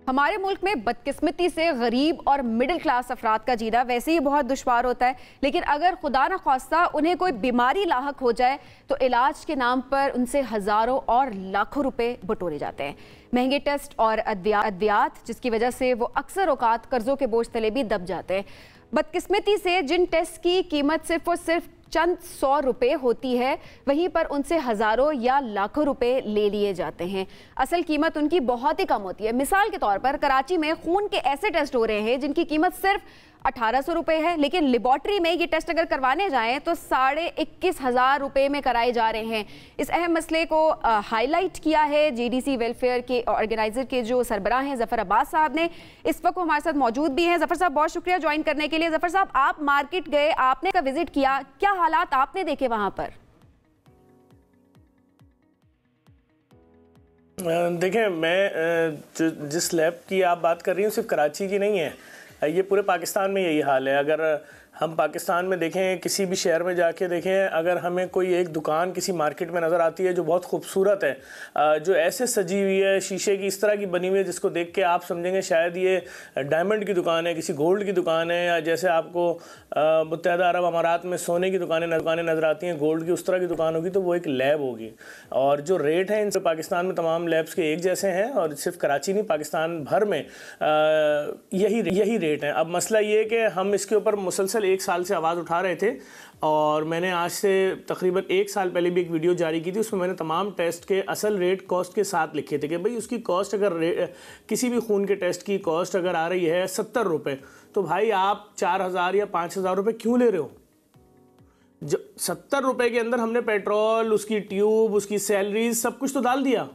हमारे मुल्क में बदकिस्मती से गरीब और मिडिल क्लास अफराद का जीना वैसे ही बहुत दुश्वार होता है, लेकिन अगर खुदा न खास्ता उन्हें कोई बीमारी लाहक हो जाए तो इलाज के नाम पर उनसे हज़ारों और लाखों रुपए बटोरे जाते हैं। महंगे टेस्ट और अद्वियात जिसकी वजह से वो अक्सर औकात कर्जों के बोझ तले भी दब जाते हैं। बदकिस्मती से जिन टेस्ट की कीमत सिर्फ और सिर्फ चंद 100 रुपए होती है, वहीं पर उनसे हज़ारों या लाखों रुपए ले लिए जाते हैं। असल कीमत उनकी बहुत ही कम होती है। मिसाल के तौर पर कराची में खून के ऐसे टेस्ट हो रहे हैं जिनकी कीमत सिर्फ 1800 रुपए है, लेकिन लेबॉर्ट्री में ये टेस्ट अगर करवाने जाएं तो 21,500 रुपए में कराए जा रहे हैं। इस अहम मसले को हाईलाइट किया है जीडीसी वेलफेयर के ऑर्गेनाइजर के जो सरबराह हैं जफर अब्बास साहब ने। इस वक्त हमारे साथ मौजूद भी हैं। जफर साहब, बहुत शुक्रिया ज्वाइन करने के लिए। जफर साहब, आप मार्केट गए, आपने का विजिट किया, क्या हालात आपने देखे वहां पर? देखें, मैं जिस लैब की आप बात कर रही हूँ सिर्फ कराची की नहीं है, ये पूरे पाकिस्तान में यही हाल है। अगर हम पाकिस्तान में देखें, किसी भी शहर में जाके देखें, अगर हमें कोई एक दुकान किसी मार्केट में नज़र आती है जो बहुत खूबसूरत है, जो ऐसे सजी हुई है, शीशे की इस तरह की बनी हुई है जिसको देख के आप समझेंगे शायद ये डायमंड की दुकान है, किसी गोल्ड की दुकान है, या जैसे आपको मुत्तहदा अरब अमारात में सोने की दुकानें नज़र आती हैं गोल्ड की, उस तरह की दुकान होगी, तो वो एक लैब होगी। और जो रेट हैं इनसे पाकिस्तान में तमाम लैब्स के एक जैसे हैं, और सिर्फ कराची नहीं, पाकिस्तान भर में यही रेट हैं। अब मसला ये है कि हम इसके ऊपर मुसलसल 1 साल से आवाज़ उठा रहे थे, और मैंने आज से तकरीबन 1 साल पहले भी एक वीडियो जारी की थी। उसमें मैंने तमाम टेस्ट के असल रेट कॉस्ट के साथ लिखे थे कि भाई उसकी कॉस्ट अगर किसी भी खून के टेस्ट की कॉस्ट अगर आ रही है 70 रुपये, तो भाई आप 4000 या 5000 रुपये क्यों ले रहे हो? जो 70 रुपये के अंदर हमने पेट्रोल, उसकी ट्यूब, उसकी सैलरीज, सब कुछ तो डाल दिया।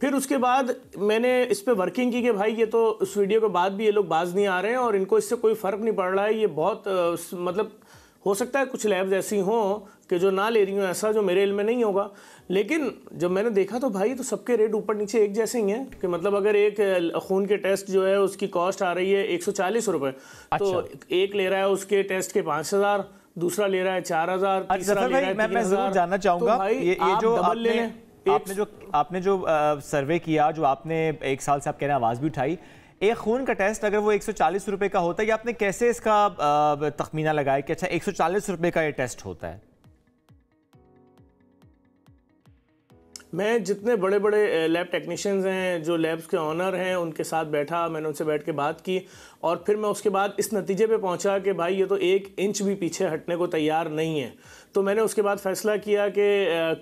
फिर उसके बाद मैंने इस पे वर्किंग की कि भाई ये तो उस वीडियो के बाद भी ये लोग बाज नहीं आ रहे हैं और इनको इससे कोई फ़र्क नहीं पड़ रहा है। ये बहुत मतलब हो सकता है कुछ लैब्स ऐसी हों कि जो ना ले रही हों, ऐसा जो मेरे इल्म में नहीं होगा। लेकिन जब मैंने देखा तो भाई तो सबके रेट ऊपर नीचे एक जैसे ही हैं कि मतलब अगर एक खून के टेस्ट जो है उसकी कॉस्ट आ रही है 140 रुपये, तो एक ले रहा है उसके टेस्ट के 5000, दूसरा ले रहा है 4000, तीसरा ले रहा है 3000। मैं जरूर जानना चाहूँगा, ये जो आपने जो सर्वे किया, जो आपने 1 साल से आप कह रहे हैं आवाज़ भी उठाई, एक खून का टेस्ट अगर वो 140 रुपये का होता है, या आपने कैसे इसका तखमीना लगाया कि अच्छा 140 रुपये का ये टेस्ट होता है? मैं जितने बड़े बड़े लैब टेक्नीशियंस हैं, जो लैब्स के ऑनर हैं, उनके साथ बैठा, मैंने उनसे बैठ के बात की, और फिर मैं उसके बाद इस नतीजे पे पहुंचा कि भाई ये तो 1 इंच भी पीछे हटने को तैयार नहीं है। तो मैंने उसके बाद फ़ैसला किया कि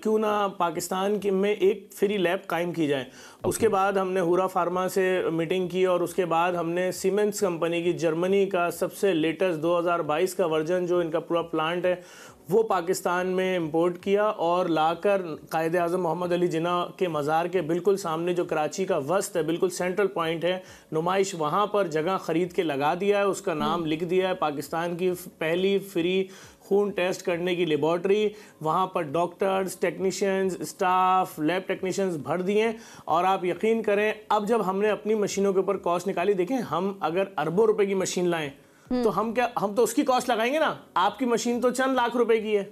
क्यों ना पाकिस्तान में एक फ्री लैब कायम की जाए। उसके बाद हमने हुरा फार्मा से मीटिंग की, और उसके बाद हमने सीमेंस कंपनी की जर्मनी का सबसे लेटेस्ट 2022 का वर्जन जो इनका पूरा प्लांट है वो पाकिस्तान में इंपोर्ट किया, और लाकर कायदे आज़म मोहम्मद अली जिन्ना के मज़ार के बिल्कुल सामने, जो कराची का वस्त है, बिल्कुल सेंट्रल पॉइंट है, नुमाइश, वहाँ पर जगह ख़रीद के लगा दिया है। उसका नाम लिख दिया है पाकिस्तान की पहली फ्री खून टेस्ट करने की लेबॉर्ट्री। वहाँ पर doctors, technicians, staff, lab technicians भर दिए। और आप यकीन करें, अब जब हमने अपनी मशीनों के ऊपर कॉस्ट निकाली, देखें हम अगर अरबों रुपए की मशीन लाएं तो हम तो उसकी कॉस्ट लगाएंगे ना। आपकी मशीन तो चंद लाख रुपए की है,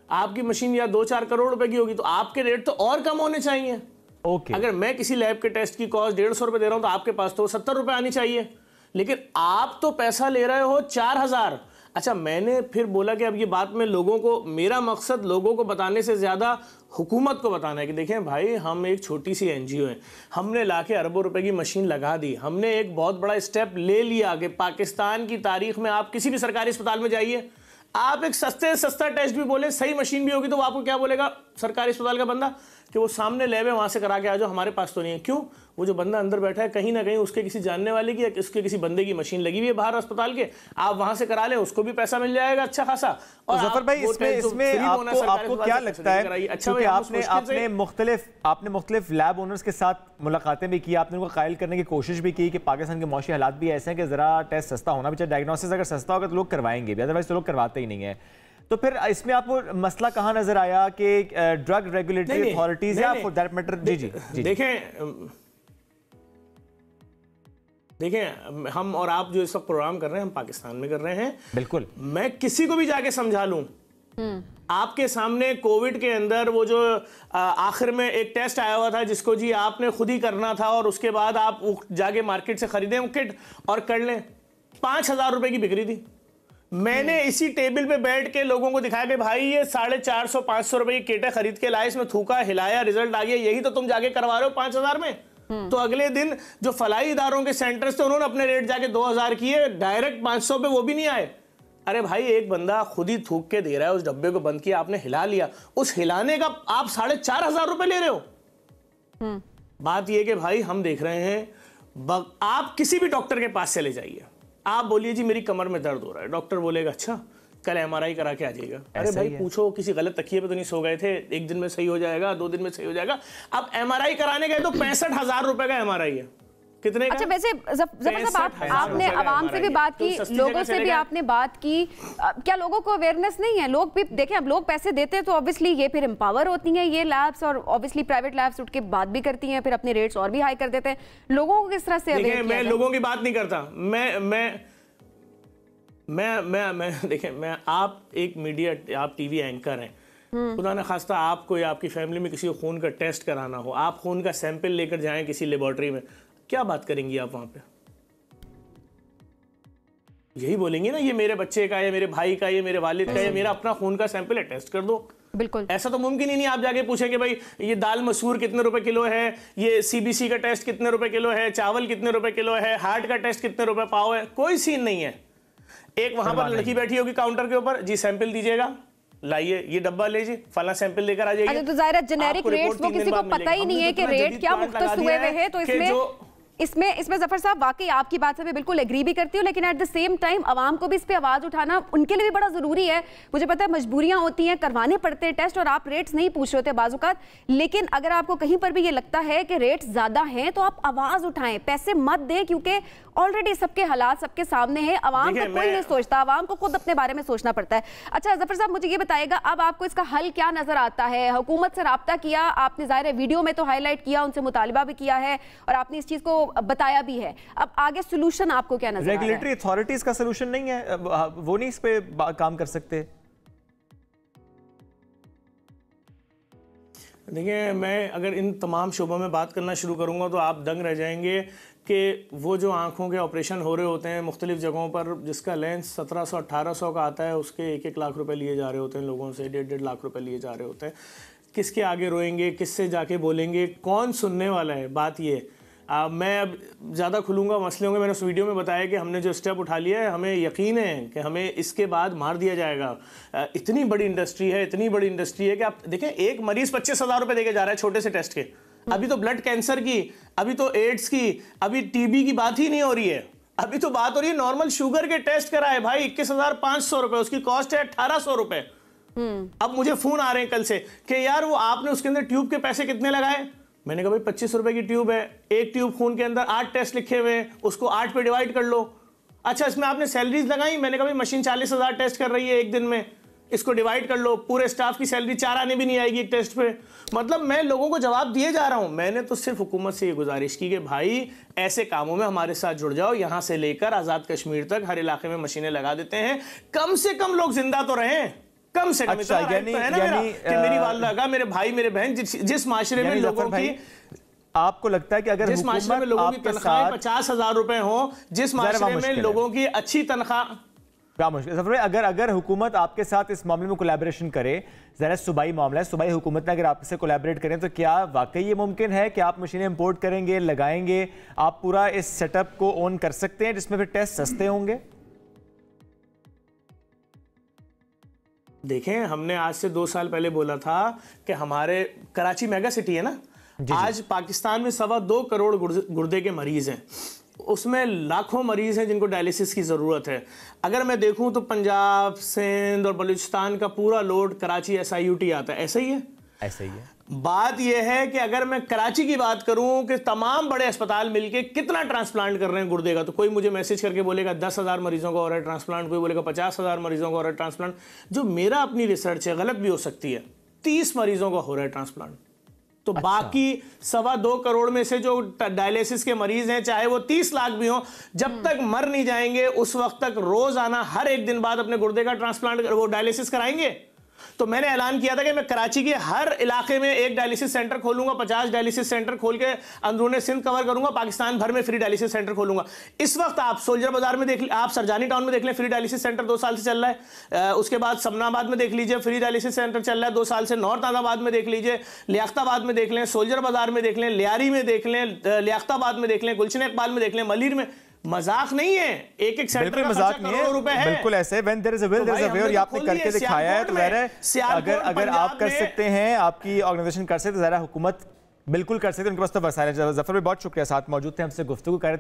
आपकी मशीन या 2-4 करोड़ रुपए की होगी, तो आपके रेट तो और कम होने चाहिए। अगर मैं किसी लैब के टेस्ट की कॉस्ट 150 रुपए दे रहा हूं तो आपके पास तो 70 रुपए आनी चाहिए, लेकिन आप तो पैसा ले रहे हो 4000। अच्छा, मैंने फिर बोला कि अब ये बात में लोगों को, मेरा मकसद लोगों को बताने से ज़्यादा हुकूमत को बताना है कि देखें भाई, हम एक छोटी सी NGO हैं, हमने लाके अरबों रुपए की मशीन लगा दी, हमने एक बहुत बड़ा स्टेप ले लिया कि पाकिस्तान की तारीख में आप किसी भी सरकारी अस्पताल में जाइए, आप एक सस्ता टेस्ट भी बोले, सही मशीन भी होगी, तो वो आपको क्या बोलेगा सरकारी अस्पताल का बंदा कि वो सामने लैब है, वहाँ से करा के आ जाओ, हमारे पास तो नहीं है। क्यों? वो जो बंदा अंदर बैठा है कहीं ना कहीं उसके किसी जानने वाले की या उसके किसी बंदे की मशीन लगी हुई है बाहर अस्पताल के, आप वहाँ से करा लें, उसको भी पैसा मिल जाएगा अच्छा खासा। और जफर भाई, इसमें आपको क्या लगता है, क्योंकि आपने मुख्तलिफ लैब ओनर्स के साथ मुलाकातें भी की, आपने उनको कायल करने की कोशिश भी की कि पाकिस्तान के मौशी हालात भी ऐसे हैं कि ज़रा टेस्ट सस्ता होना भी चाहिए, डायग्नोसिस अगर सस्ता होगा तो लोग करवाएंगे भी, अदरवाइज तो लोग करवाते ही नहीं है। तो फिर इसमें आपको मसला कहाँ नजर आया कि ड्रग रेगुलेटरी अथॉरिटीज या फॉर दैट मैटर? जी देखें, हम और आप जो इस वक्त प्रोग्राम कर रहे हैं, हम पाकिस्तान में कर रहे हैं। बिल्कुल, मैं किसी को भी जाके समझा लूं आपके सामने कोविड के अंदर वो जो आखिर में एक टेस्ट आया हुआ था जिसको जी आपने खुद ही करना था और उसके बाद आप जाके मार्केट से खरीदें वो किट और कर लें, 5,000 रुपए की बिक्री थी। मैंने इसी टेबल पे बैठ के लोगों को दिखाया कि भाई ये 450-500 रुपए की किटें खरीद के लाए, इसमें थूका, हिलाया, रिजल्ट आ गया, यही तो तुम जाके करवा रहे हो 5,000 में। तो अगले दिन जो फलाई इदारों के सेंटर्स थे उन्होंने अपने रेट जाके 2,000 किए, डायरेक्ट 500 पे वो भी नहीं आए। अरे भाई एक बंदा खुद ही थूक के दे रहा है, उस डब्बे को बंद किया, आपने हिला लिया, उस हिलाने का आप 4,500 रुपए ले रहे हो। बात यह कि भाई हम देख रहे हैं, आप किसी भी डॉक्टर के पास चले जाइए, आप बोलिए जी मेरी कमर में दर्द हो रहा है, डॉक्टर बोलेगा अच्छा कल MRI करा के आ जाएगा। अरे भाई पूछो किसी गलत तकिए पे तो नहीं सो गए थे, 1 दिन में सही हो जाएगा, 2 दिन में सही हो जाएगा। अब MRI कराने गए तो 65,000 रुपए का MRI है। कितने का? अच्छा वैसे जफर साहब आपने आवाम से भी बात की, लोगों से भी आपने बात की, क्या लोगों को अवेयरनेस नहीं है? लोग भी देखें, अब लोग पैसे देते हैं तो ऑब्वियसली ये फिर एम्पावर होती हैं ये लैब्स, और ऑब्वियसली प्राइवेट लैब्स उठ के बात भी करती हैं, फिर अपने रेट्स और भी हाई कर देते हैं। लोगों को किस तरह से अवेयर किया जाए? मैं लोगों की बात नहीं करता, मैं देखें, मैं आप एक मीडिया, आप टीवी एंकर हैं, खुदा न खास्ता आपको या आपकी फैमिली में किसी को खून का टेस्ट कराना हो, आप खून का सैंपल लेकर जाएं किसी लेबोरेटरी में, क्या बात करेंगी आप वहां पे? यही बोलेंगे ना ये मेरे बच्चे का, ये मेरे भाई का, ये मेरे वालिद का, ये मेरा अपना खून का सैंपल है, टेस्ट कर दो। बिल्कुल ऐसा तो मुमकिन ही नहीं आप जाके पूछेंगे भाई ये दाल मसूर कितने रुपए किलो है, ये CBC का टेस्ट कितने रुपए किलो है, चावल कितने रुपए किलो है, हार्ट का टेस्ट कितने रुपए पाव है, कोई सीन नहीं है। एक वहां पर लड़की बैठी होगी काउंटर के ऊपर, जी सैंपल दीजिएगा, लाइए ये डब्बा लीजिए, फला सैंपल लेकर आ जाइए। तो जाहिर है जेनेरिक रेट्स वो किसी को पता ही नहीं है कि रेट क्या मुख्तलिफ हुए हुए हैं, तो इसमें जफर साहब वाकई आपकी बात से मैं बिल्कुल एग्री भी करती हूँ, लेकिन एट द सेम टाइम आवाम को भी इस पे आवाज उठाना उनके लिए भी बड़ा जरूरी है। मुझे पता है मजबूरियां होती हैं, करवाने पड़ते हैं टेस्ट और आप रेट्स नहीं पूछ रहे होते बाजुकात, लेकिन अगर आपको कहीं पर भी ये लगता है कि रेट्स ज्यादा हैं तो आप आवाज उठाएं, पैसे मत दें, क्योंकि ऑलरेडी सबके हालात सबके सामने हैं। आवाम को कोई नहीं सोचता, आवाम को खुद अपने बारे में सोचना पड़ता है। अच्छा जफर साहब मुझे ये बताइएगा, अब आपको इसका हल क्या नजर आता है? हुकूमत से राब्ता किया आपने, जाहिर है वीडियो में तो हाईलाइट किया, उनसे मुतालिबा भी किया है और आपने इस चीज को बताया भी है, अब आगे सोल्यूशन आपको क्या नजर आ रहा है? रेगुलेटरी अथॉरिटीज का सोल्यूशन नहीं है, वो नहीं इस पे काम कर सकते? देखिए मैं अगर इन तमाम शोबों में बात करना शुरू करूंगा तो आप दंग रह जाएंगे कि वो जो आंखों के ऑपरेशन हो रहे होते हैं मुख्तलिफ जगहों पर, जिसका लेंस 1700-1800 का आता है, उसके 1-1 लाख रुपए लिए जा रहे होते हैं लोगों से, 1.5 लाख रुपए लिए जा रहे होते हैं। किसके आगे रोएंगे, किससे जाके बोलेंगे, कौन सुनने वाला है? बात ये मैं अब ज़्यादा खुलूंगा मसले होंगे। मैंने उस वीडियो में बताया कि हमने जो स्टेप उठा लिया है, हमें यकीन है कि हमें इसके बाद मार दिया जाएगा। इतनी बड़ी इंडस्ट्री है, इतनी बड़ी इंडस्ट्री है कि आप देखें एक मरीज 25,000 रुपए देके जा रहा है छोटे से टेस्ट के। अभी तो ब्लड कैंसर की, अभी तो एड्स की, अभी TB की बात ही नहीं हो रही है, अभी तो बात हो रही है नॉर्मल शुगर के टेस्ट कराए भाई 21,500 रुपए, उसकी कॉस्ट है 1,800 रुपए। अब मुझे फोन आ रहे हैं कल से कि यार वो आपने उसके अंदर ट्यूब के पैसे कितने लगाए? मैंने कहा भाई 25 रुपए की ट्यूब है, एक ट्यूब खून के अंदर 8 टेस्ट लिखे हुए हैं, उसको 8 पे डिवाइड कर लो। अच्छा इसमें आपने सैलरीज लगाई? मैंने कहा भाई मशीन 40,000 टेस्ट कर रही है एक दिन में, इसको डिवाइड कर लो, पूरे स्टाफ की सैलरी 4 आने भी नहीं आएगी एक टेस्ट पे। मतलब मैं लोगों को जवाब दिए जा रहा हूं। मैंने तो सिर्फ हुकूमत से ये गुजारिश की कि भाई ऐसे कामों में हमारे साथ जुड़ जाओ, यहां से लेकर आजाद कश्मीर तक हर इलाके में मशीनें लगा देते हैं, कम से कम लोग जिंदा तो रहें, कम से कम। अच्छा, यानी कि मेरी वालिदा का, मेरे भाई मेरे बहन, जिस माशरे में लोगों की, आपको लगता है कि अगर जिस माशरे में लोगों की तनख्वाह 50,000 रुपए हो, जिस माशरे में लोगों की अच्छी तनख्वाह, क्या मुश्किल अगर हुकूमत आपके साथ इस मामले में कोलैबोरेशन करे, जरा सूबाई मामला है, सूबाई हुकूमत ने अगर आपसे कोलैबोरेट करें तो क्या वाकई ये मुमकिन है कि आप मशीनें इंपोर्ट करेंगे, लगाएंगे, आप पूरा इस सेटअप को ओन कर सकते हैं जिसमें फिर टेस्ट सस्ते होंगे? देखें हमने आज से 2 साल पहले बोला था कि हमारे कराची मेगा सिटी है ना, आज पाकिस्तान में 2.25 करोड़ गुर्दे के मरीज हैं, उसमें लाखों मरीज हैं जिनको डायलिसिस की ज़रूरत है। अगर मैं देखूं तो पंजाब, सिंध और बलूचिस्तान का पूरा लोड कराची SIUT आता है। ऐसा ही है, ऐसा ही है। बात यह है कि अगर मैं कराची की बात करूं कि तमाम बड़े अस्पताल मिलके कितना ट्रांसप्लांट कर रहे हैं गुर्दे का, तो कोई मुझे मैसेज करके बोलेगा 10,000 मरीजों का हो रहा है ट्रांसप्लांट, कोई बोलेगा 50,000 मरीजों का हो रहा है ट्रांसप्लांट। जो मेरा अपनी रिसर्च है, गलत भी हो सकती है, 30 मरीजों का हो रहा है ट्रांसप्लांट। तो अच्छा। बाकी 2.25 करोड़ में से जो डायलिसिस के मरीज हैं, चाहे वो 30 लाख भी हो, जब तक मर नहीं जाएंगे उस वक्त तक रोजाना हर एक दिन बाद अपने गुर्दे का ट्रांसप्लांट, वो डायलिसिस कराएंगे। तो मैंने ऐलान किया था कि मैं कराची के हर इलाके में एक डायलिसिस सेंटर खोलूंगा, 50 डायलिसिस सेंटर खोल के अंदरूनी सिंध कवर करूंगा, पाकिस्तान भर में फ्री डायलिसिस सेंटर खोलूंगा। इस वक्त आप सोल्जर बाजार में देख, आप सरजानी टाउन में देख लें, फ्री डायलिसिस सेंटर 2 साल से चल रहा है। उसके बाद समनाबाद में देख लीजिए, फ्री डायलिसिस सेंटर चल रहा है 2 साल से। नॉर्थ आज़ाबाद में देख लीजिए, लियाकताबाद में देख लें, सोल्जर बाजार में देख लें, लियारी में देख लें, लियाकताबाद में देख लें, गुलशन इकबाल में देख लें, मलीर में। मजाक नहीं है, एक सेंटर का मजाक नहीं है, रुपए है। बिल्कुल ऐसे when there is a will there is a way, और ये आपने करके दिखाया है। तो अगर आप कर सकते हैं, आपकी ऑर्गेनाइजेशन कर सकते हैं, ज़रा हुकूमत बिल्कुल कर सकते हैं, उनके पास तो वसाइल है। जफर भाई बहुत शुक्रिया, साथ मौजूद थे, हमसे गुफ्तगू कर रहे थे।